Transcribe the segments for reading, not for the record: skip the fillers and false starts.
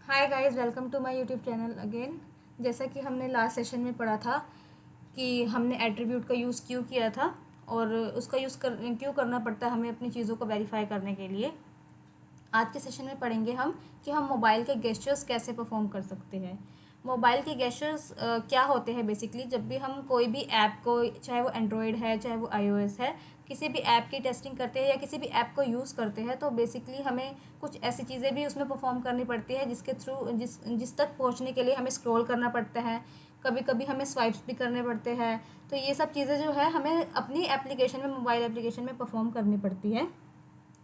Hi guys, welcome to my YouTube channel again. जैसा कि हमने लास्ट सेशन में पढ़ा था कि हमने एट्रीब्यूट का यूज़ क्यों किया था और उसका क्यों करना पड़ता है हमें अपनी चीज़ों को वेरीफाई करने के लिए। आज के सेशन में पढ़ेंगे हम कि हम मोबाइल के गेस्चर्स कैसे परफॉर्म कर सकते हैं। मोबाइल के गेस्चर्स क्या होते हैं बेसिकली, जब भी हम कोई भी ऐप को, चाहे वो एंड्रॉयड है चाहे वो आईओएस है, किसी भी ऐप की टेस्टिंग करते हैं या किसी भी ऐप को यूज़ करते हैं तो बेसिकली हमें कुछ ऐसी चीज़ें भी उसमें परफॉर्म करनी पड़ती है जिसके थ्रू जिस तक पहुंचने के लिए हमें स्क्रॉल करना पड़ता है। कभी कभी हमें स्वाइप्स भी करने पड़ते हैं। तो ये सब चीज़ें जो है हमें अपनी एप्लीकेशन में, मोबाइल एप्लीकेशन में परफॉर्म करनी पड़ती है।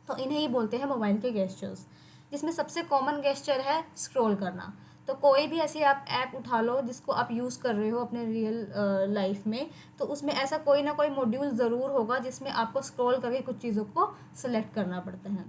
तो इन्हें ही बोलते हैं मोबाइल के गेस्चर्स, जिसमें सबसे कॉमन गेस्चर है स्क्रॉल करना। तो कोई भी ऐसी आप ऐप उठा लो जिसको आप यूज़ कर रहे हो अपने रियल लाइफ में, तो उसमें ऐसा कोई ना कोई मॉड्यूल ज़रूर होगा जिसमें आपको स्क्रॉल करके कुछ चीज़ों को सिलेक्ट करना पड़ता है।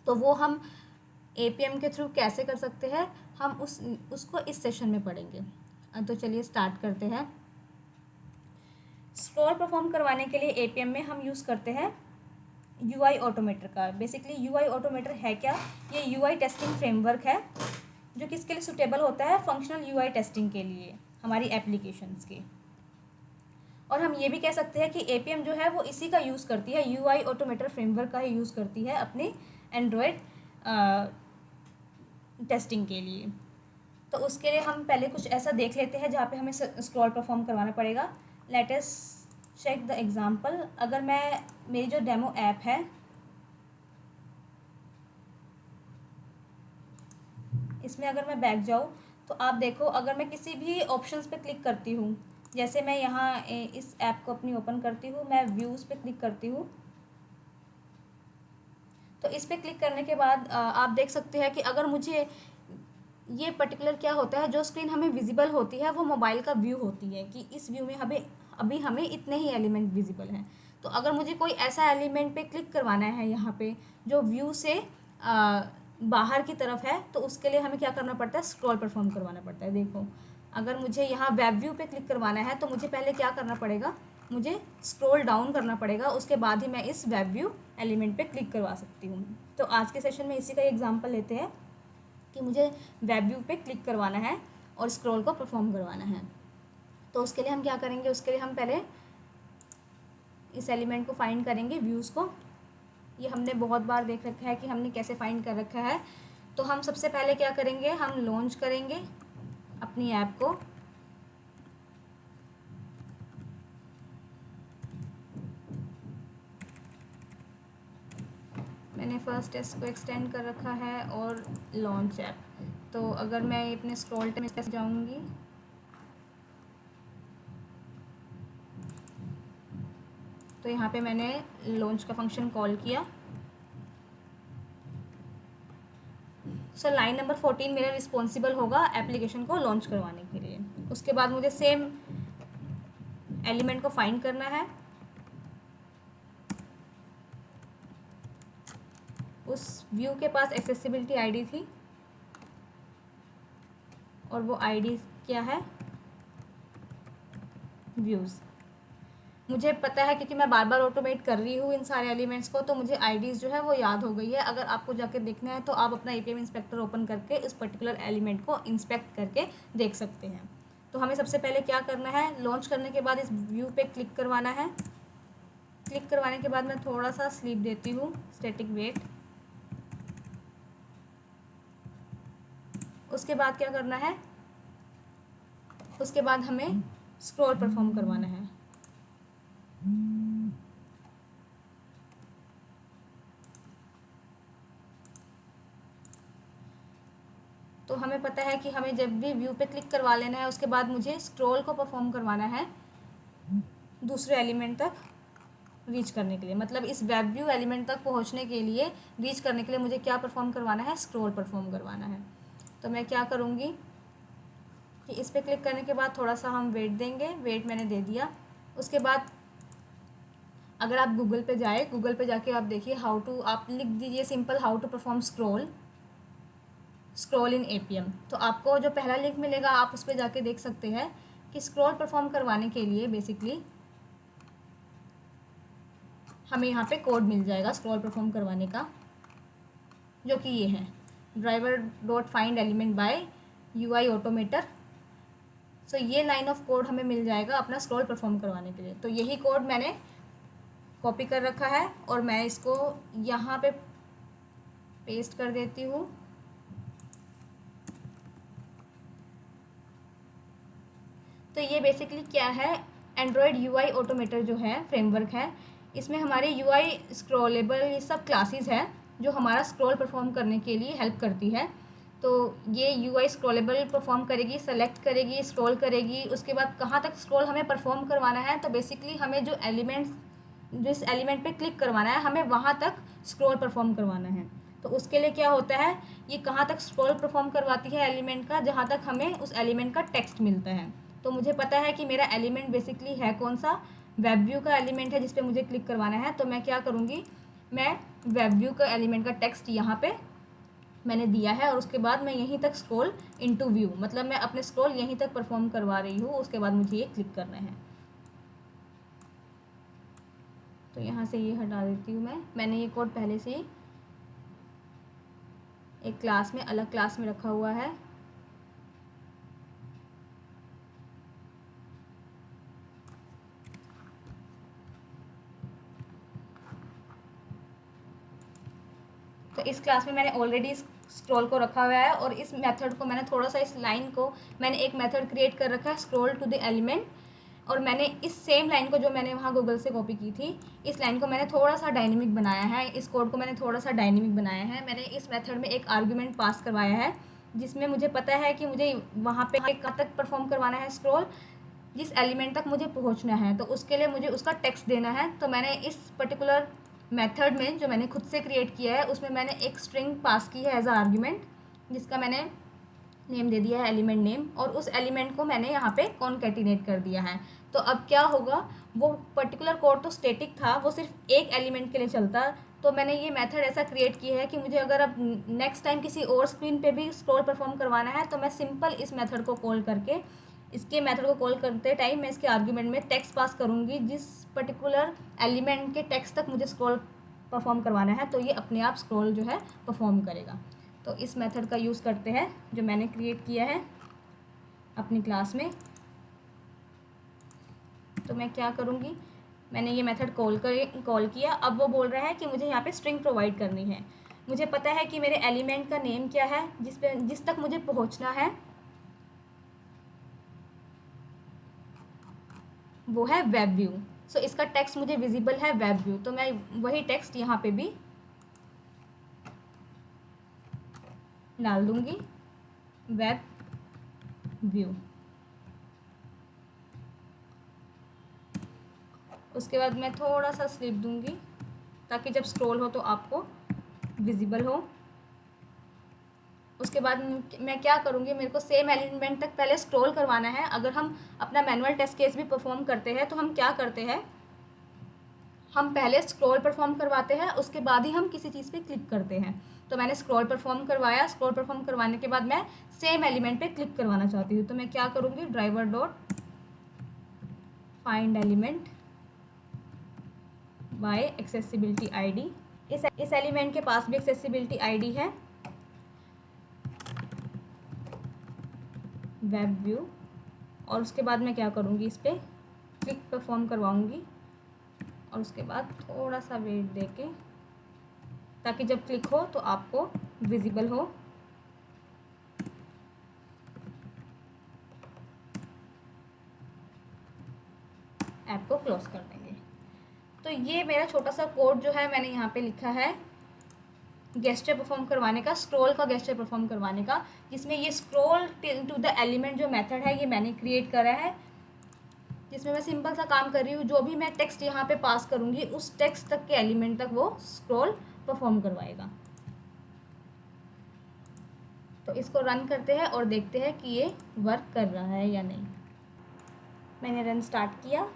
तो वो हम एपीएम के थ्रू कैसे कर सकते हैं, हम उसको इस सेशन में पढ़ेंगे। तो चलिए स्टार्ट करते हैं। स्क्रॉल परफॉर्म करवाने के लिए एपीएम में हम यूज़ करते हैं यूआई ऑटोमेटर का। बेसिकली यूआई ऑटोमेटर है क्या? ये यूआई टेस्टिंग फ्रेमवर्क है जो किसके लिए सूटेबल होता है, फंक्शनल यूआई टेस्टिंग के लिए, हमारी एप्लीकेशंस के। और हम ये भी कह सकते हैं कि एपीएम जो है वो इसी का यूज़ करती है, यूआई ऑटोमेटर फ्रेमवर्क का ही यूज़ करती है अपने एंड्रॉयड टेस्टिंग के लिए। तो उसके लिए हम पहले कुछ ऐसा देख लेते हैं जहाँ पे हमें स्क्रॉल परफॉर्म करवाना पड़ेगा। Let us check the example. अगर मैं, मेरी जो डेमो ऐप है, इसमें अगर मैं बैक जाऊँ तो आप देखो, अगर मैं किसी भी ऑप्शंस पे क्लिक करती हूँ, जैसे मैं यहाँ इस ऐप को अपनी ओपन करती हूँ, मैं व्यूज़ पे क्लिक करती हूँ, तो इस पे क्लिक करने के बाद आप देख सकते हैं कि अगर मुझे ये पर्टिकुलर क्या होता है, जो स्क्रीन हमें विजिबल होती है वो मोबाइल का व्यू होती है कि इस व्यू में हमें इतने ही एलिमेंट विजिबल हैं। तो अगर मुझे कोई ऐसा एलिमेंट पे क्लिक करवाना है यहाँ पे जो व्यू से बाहर की तरफ है, तो उसके लिए हमें क्या करना पड़ता है, स्क्रॉल परफॉर्म करवाना पड़ता है। देखो, अगर मुझे यहाँ वेब व्यू पे क्लिक करवाना है तो मुझे पहले क्या करना पड़ेगा, मुझे स्क्रॉल डाउन करना पड़ेगा, उसके बाद ही मैं इस वेब व्यू एलिमेंट पे क्लिक करवा सकती हूँ। तो आज के सेशन में इसी का एग्जाम्पल लेते हैं कि मुझे वेब व्यू पे क्लिक करवाना है और स्क्रॉल को परफॉर्म करवाना है। तो उसके लिए हम क्या करेंगे, उसके लिए हम पहले इस एलिमेंट को फाइंड करेंगे, व्यूज़ को। ये हमने बहुत बार देख रखा है कि हमने कैसे फाइंड कर रखा है। तो हम सबसे पहले क्या करेंगे, हम लॉन्च करेंगे अपनी ऐप को। मैंने फर्स्ट टेस्ट को एक्सटेंड कर रखा है और लॉन्च ऐप। तो अगर मैं अपने स्क्रॉल में जाऊंगी तो यहाँ पे मैंने लॉन्च का फंक्शन कॉल किया। सो लाइन नंबर 14 मेरा रिस्पॉन्सिबल होगा एप्लीकेशन को लॉन्च करवाने के लिए। उसके बाद मुझे सेम एलिमेंट को फाइंड करना है। उस व्यू के पास एक्सेसिबिलिटी आईडी थी और वो आईडी क्या है, व्यूज़। मुझे पता है क्योंकि मैं बार बार ऑटोमेट कर रही हूँ इन सारे एलिमेंट्स को, तो मुझे आईडीज़ जो है वो याद हो गई है। अगर आपको जाके देखना है तो आप अपना एपीएम इंस्पेक्टर ओपन करके इस पर्टिकुलर एलिमेंट को इंस्पेक्ट करके देख सकते हैं। तो हमें सबसे पहले क्या करना है, लॉन्च करने के बाद इस व्यू पे क्लिक करवाना है। क्लिक करवाने के बाद मैं थोड़ा सा स्लीप देती हूँ, स्टैटिक वेट। उसके बाद क्या करना है, उसके बाद हमें स्क्रॉल परफॉर्म करवाना है। तो हमें पता है कि हमें जब भी व्यू पे क्लिक करवा लेना है, उसके बाद मुझे स्क्रॉल को परफॉर्म करवाना है दूसरे एलिमेंट तक रीच करने के लिए। मतलब इस वेब व्यू एलिमेंट तक पहुंचने के लिए, रीच करने के लिए मुझे क्या परफॉर्म करवाना है, स्क्रॉल परफॉर्म करवाना है। तो मैं क्या करूँगी कि इस पर क्लिक करने के बाद थोड़ा सा हम वेट देंगे। वेट मैंने दे दिया। उसके बाद अगर आप गूगल पे जाए, गूगल पे जाके आप देखिए हाउ टू, आप लिख दीजिए simple how to perform scroll in APM. तो आपको जो पहला लिंक मिलेगा आप उस पर जाके देख सकते हैं कि स्क्रॉल परफॉर्म करवाने के लिए बेसिकली हमें यहाँ पे कोड मिल जाएगा स्क्रॉल परफॉर्म करवाने का, जो कि ये है। Driver dot find element by UI ऑटोमेटर। सो ये लाइन ऑफ कोड हमें मिल जाएगा अपना स्क्रॉल परफॉर्म करवाने के लिए। तो यही कोड मैंने कॉपी कर रखा है और मैं इसको यहाँ पे पेस्ट कर देती हूँ। तो ये बेसिकली क्या है, एंड्रॉयड UI ऑटोमेटर जो है फ्रेमवर्क है, इसमें हमारे UI स्क्रॉलेबल ये सब क्लासेस है जो हमारा स्क्रॉल परफॉर्म करने के लिए हेल्प करती है। तो ये UI स्क्रॉलेबल परफॉर्म करेगी, सेलेक्ट करेगी, स्क्रॉल करेगी, उसके बाद कहाँ तक स्क्रॉल हमें परफॉर्म करवाना है। तो बेसिकली हमें जो एलिमेंट्स, जिस एलिमेंट पे क्लिक करवाना है हमें वहाँ तक स्क्रॉल परफॉर्म करवाना है। तो उसके लिए क्या होता है, ये कहाँ तक स्क्रॉल परफॉर्म करवाती है एलिमेंट का, जहाँ तक हमें उस एलिमेंट का टेक्स्ट मिलता है। तो मुझे पता है कि मेरा एलिमेंट बेसिकली है कौन सा, वेब व्यू का एलिमेंट है जिस पे मुझे क्लिक करवाना है। तो मैं क्या करूँगी, मैं वेब व्यू का एलिमेंट का टेक्स्ट यहाँ पे मैंने दिया है और उसके बाद मैं यहीं तक स्क्रॉल इनटू व्यू, मतलब मैं अपने स्क्रॉल यहीं तक परफॉर्म करवा रही हूँ, उसके बाद मुझे ये क्लिक करना है। तो यहाँ से ये हटा देती हूँ मैंने ये कोड पहले से ही एक क्लास में, अलग क्लास में रखा हुआ है। तो इस क्लास में मैंने ऑलरेडी स्क्रॉल को रखा हुआ है और इस मेथड को मैंने थोड़ा सा, इस लाइन को मैंने एक मेथड क्रिएट कर रखा है, स्क्रॉल टू द एलिमेंट। और मैंने इस सेम लाइन को जो मैंने वहाँ गूगल से कॉपी की थी, इस लाइन को मैंने थोड़ा सा डायनेमिक बनाया है, इस कोड को मैंने थोड़ा सा डायनेमिक बनाया है। मैंने इस मेथड में एक आर्ग्यूमेंट पास करवाया है जिसमें मुझे पता है कि मुझे वहाँ पे कहाँ तक परफॉर्म करवाना है स्क्रॉल, जिस एलिमेंट तक मुझे पहुँचना है। तो उसके लिए मुझे उसका टेक्स्ट देना है। तो मैंने इस पर्टिकुलर मेथड में जो मैंने खुद से क्रिएट किया है उसमें मैंने एक स्ट्रिंग पास की है एज अ आर्ग्यूमेंट, जिसका मैंने नेम दे दिया है एलिमेंट नेम, और उस एलिमेंट को मैंने यहाँ पे कॉन्कैटिनेट कर दिया है। तो अब क्या होगा, वो पर्टिकुलर कोड तो स्टैटिक था, वो सिर्फ एक एलिमेंट के लिए चलता। तो मैंने ये मेथड ऐसा क्रिएट किया है कि मुझे अगर अब नेक्स्ट टाइम किसी और स्क्रीन पे भी स्क्रॉल परफॉर्म करवाना है तो मैं सिंपल इस मेथड को कॉल करके, इसके मेथड को कॉल करते टाइम मैं इसके आर्ग्यूमेंट में टेक्स्ट पास करूँगी, जिस पर्टिकुलर एलिमेंट के टेक्स्ट तक मुझे स्क्रॉल परफॉर्म करवाना है, तो ये अपने आप स्क्रॉल जो है परफॉर्म करेगा। तो इस मेथड का यूज़ करते हैं जो मैंने क्रिएट किया है अपनी क्लास में। तो मैं क्या करूँगी, मैंने ये मेथड कॉल किया। अब वो बोल रहा है कि मुझे यहाँ पे स्ट्रिंग प्रोवाइड करनी है। मुझे पता है कि मेरे एलिमेंट का नेम क्या है, जिस तक मुझे पहुँचना है वो है वेब व्यू। सो इसका टेक्स्ट मुझे विजिबल है वेब व्यू, तो मैं वही टेक्स्ट यहाँ पे भी डाल दूँगी, वेब व्यू। उसके बाद मैं थोड़ा सा स्लिप दूँगी ताकि जब स्क्रॉल हो तो आपको विजिबल हो। उसके बाद मैं क्या करूँगी, मेरे को सेम एलिमेंट तक पहले स्क्रॉल करवाना है। अगर हम अपना मैनुअल टेस्ट केस भी परफॉर्म करते हैं तो हम क्या करते हैं, हम पहले स्क्रॉल परफॉर्म करवाते हैं, उसके बाद ही हम किसी चीज़ पे क्लिक करते हैं। तो मैंने स्क्रॉल परफॉर्म करवाया, स्क्रॉल परफॉर्म करवाने के बाद मैं सेम एलिमेंट पे क्लिक करवाना चाहती हूँ। तो मैं क्या करूँगी, driver dot find element by accessibility ID. इस एलिमेंट के पास भी एक्सेसिबिलिटी आईडी है वेब व्यू। और उसके बाद मैं क्या करूँगी, इस पर क्लिक परफॉर्म करवाऊँगी और उसके बाद थोड़ा सा वेट देके, ताकि जब क्लिक हो तो आपको विजिबल हो। ऐप को क्लोज कर देंगे। तो ये मेरा छोटा सा कोड जो है मैंने यहाँ पे लिखा है गेस्चर परफॉर्म करवाने का, स्क्रॉल का गेस्चर परफॉर्म करवाने का, जिसमें ये स्क्रॉल टू द एलिमेंट जो मेथड है ये मैंने क्रिएट करा है, जिसमें मैं सिंपल सा काम कर रही हूँ। जो भी मैं टेक्स्ट यहाँ पे पास करूँगी उस टेक्स्ट तक के एलिमेंट तक वो स्क्रॉल परफॉर्म करवाएगा। तो इसको रन करते हैं और देखते हैं कि ये वर्क कर रहा है या नहीं। मैंने रन स्टार्ट किया।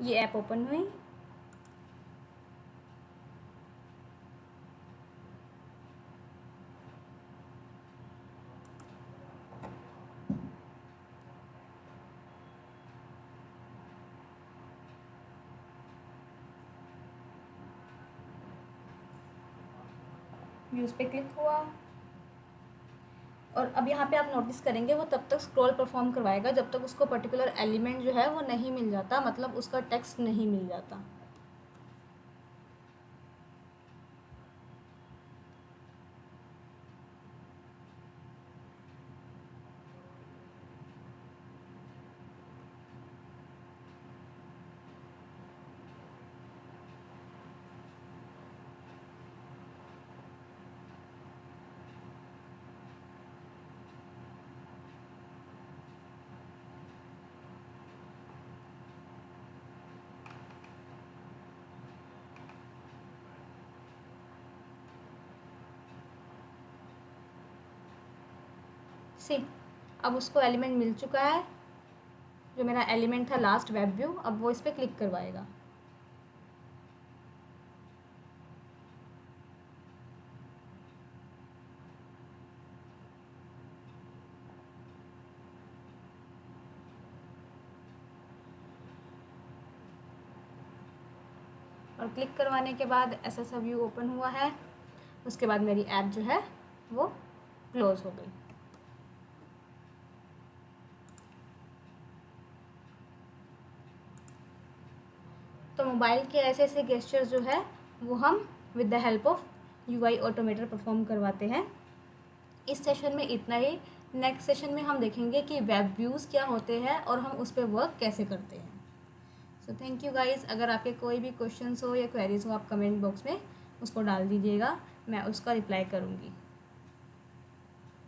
ये ऐप ओपन हुई। व्यूज़ पे क्लिक हुआ और अब यहाँ पे आप नोटिस करेंगे वो तब तक स्क्रॉल परफॉर्म करवाएगा जब तक उसको पर्टिकुलर एलिमेंट जो है वो नहीं मिल जाता, मतलब उसका टेक्स्ट नहीं मिल जाता। सी, अब उसको एलिमेंट मिल चुका है, जो मेरा एलिमेंट था लास्ट वेब व्यू, अब वो इस पर क्लिक करवाएगा। और क्लिक करवाने के बाद ऐसा सा व्यू ओपन हुआ है। उसके बाद मेरी ऐप जो है वो क्लोज हो गई। तो मोबाइल के ऐसे ऐसे गेस्चर्स जो है वो हम with the help of UI automator perform करवाते हैं। इस सेशन में इतना ही। नेक्स्ट सेशन में हम देखेंगे कि वेब व्यूज़ क्या होते हैं और हम उस पर वर्क कैसे करते हैं। So thank you guys. अगर आपके कोई भी क्वेश्चंस हो या क्वेरीज हो आप कमेंट बॉक्स में उसको डाल दीजिएगा, मैं उसका रिप्लाई करूँगी।